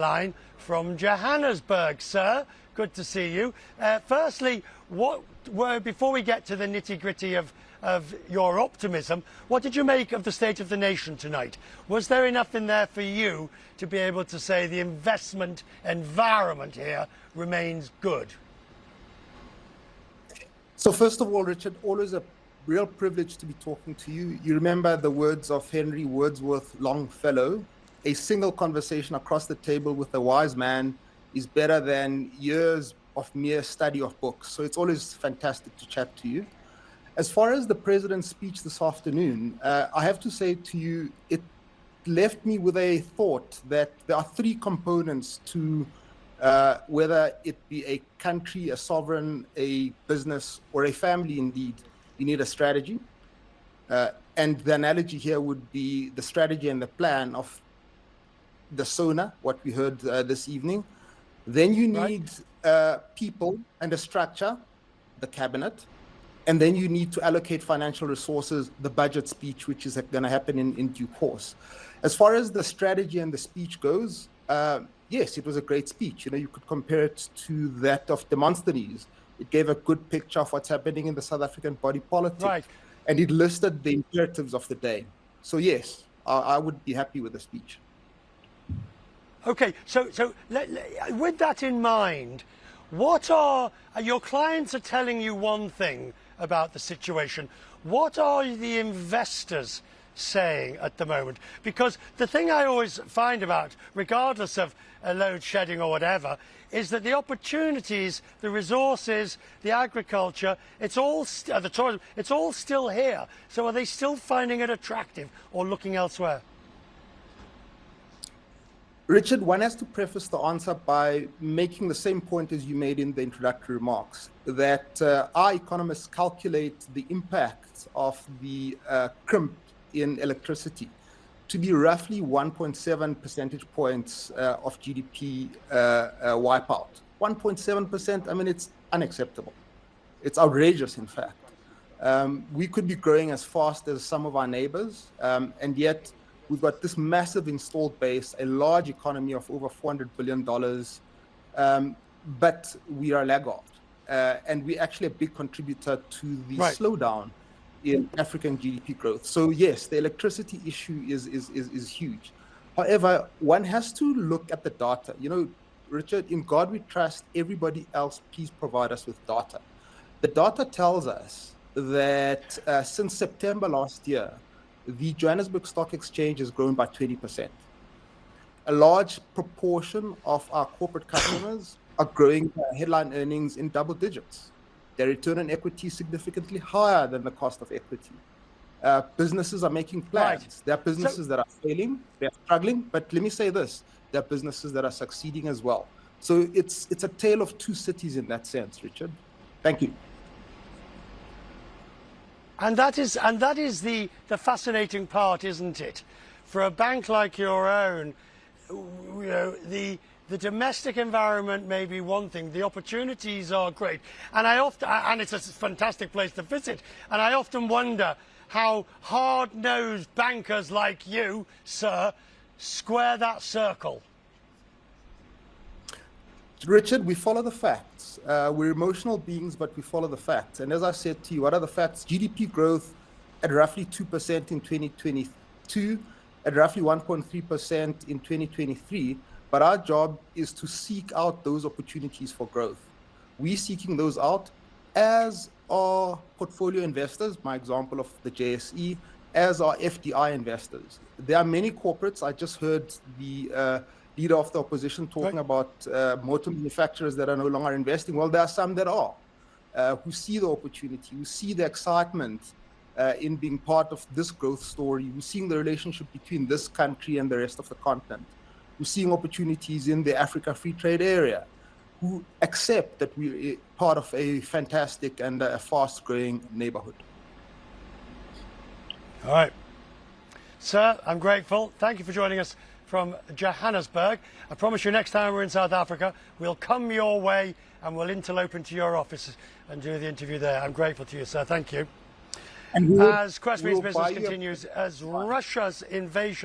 Line from Johannesburg, sir. Good to see you. Firstly, before we get to the nitty-gritty of your optimism, what did you make of the State of the Nation tonight? Was there enough in there for you to be able to say the investment environment here remains good? So first of all, Richard, always a real privilege to be talking to you. You remember the words of Henry Wordsworth Longfellow: a single conversation across the table with a wise man is better than years of mere study of books. So it's always fantastic to chat to you. As far as the president's speech this afternoon, I have to say to you, it left me with a thought that there are three components to whether it be a country, a sovereign, a business, or a family indeed. You need a strategy. And the analogy here would be the strategy and the plan of the SONA, what we heard this evening. Then you need people and a structure, the cabinet. And then you need to allocate financial resources, the budget speech, which is going to happen in due course. As far as the strategy and the speech goes, yes, it was a great speech. You know, you could compare it to that of Demosthenes. It gave a good picture of what's happening in the South African body politic. Right. And it listed the imperatives of the day. So yes, I would be happy with the speech. Okay, so with that in mind, what are your clients are telling you one thing about the situation? What are the investors saying at the moment? Because the thing I always find about, regardless of load shedding or whatever, is that the opportunities, the resources, the agriculture, it's all the tourism, it's all still here. So are they still finding it attractive or looking elsewhere? Richard, one has to preface the answer by making the same point as you made in the introductory remarks, that our economists calculate the impact of the crimp in electricity to be roughly 1.7 percentage points of GDP wipeout. 1.7%, I mean, it's unacceptable. It's outrageous, in fact. We could be growing as fast as some of our neighbors, and yet we've got this massive installed base, a large economy of over $400 billion, but we are laggard. And we're actually a big contributor to the slowdown in African GDP growth. So yes, the electricity issue is huge. However, one has to look at the data. You know, Richard, in God we trust, everybody else, please provide us with data. The data tells us that since September last year, the Johannesburg Stock Exchange has grown by 20%. A large proportion of our corporate customers are growing headline earnings in double digits. Their return on equity is significantly higher than the cost of equity. Businesses are making plans. Right. There are businesses that are failing, they're struggling, but let me say this, there are businesses that are succeeding as well. So it's a tale of two cities in that sense, Richard. Thank you. And that is the fascinating part, isn't it? For a bank like your own, you know, the domestic environment may be one thing, the opportunities are great, and it's a fantastic place to visit. And I often wonder how hard-nosed bankers like you, sir, square that circle. Richard, we follow the facts. We're emotional beings, but we follow the facts. And as I said to you, what are the facts? GDP growth at roughly 2% in 2022, at roughly 1.3% in 2023. But our job is to seek out those opportunities for growth. We're seeking those out, as are portfolio investors, my example of the JSE, as are FDI investors. There are many corporates. I just heard the leader of the opposition talking about motor manufacturers that are no longer investing. Well, there are some that are, who see the opportunity, who see the excitement in being part of this growth story, who seeing the relationship between this country and the rest of the continent, who seeing opportunities in the Africa Free Trade Area, who accept that we're part of a fantastic and a fast-growing neighborhood. All right. Sir, I'm grateful. Thank you for joining us from Johannesburg. I promise you next time we're in South Africa, we'll come your way and we'll interlope into your office and do the interview there. I'm grateful to you, sir. Thank you. As Quest Means Business continues, as Russia's invasion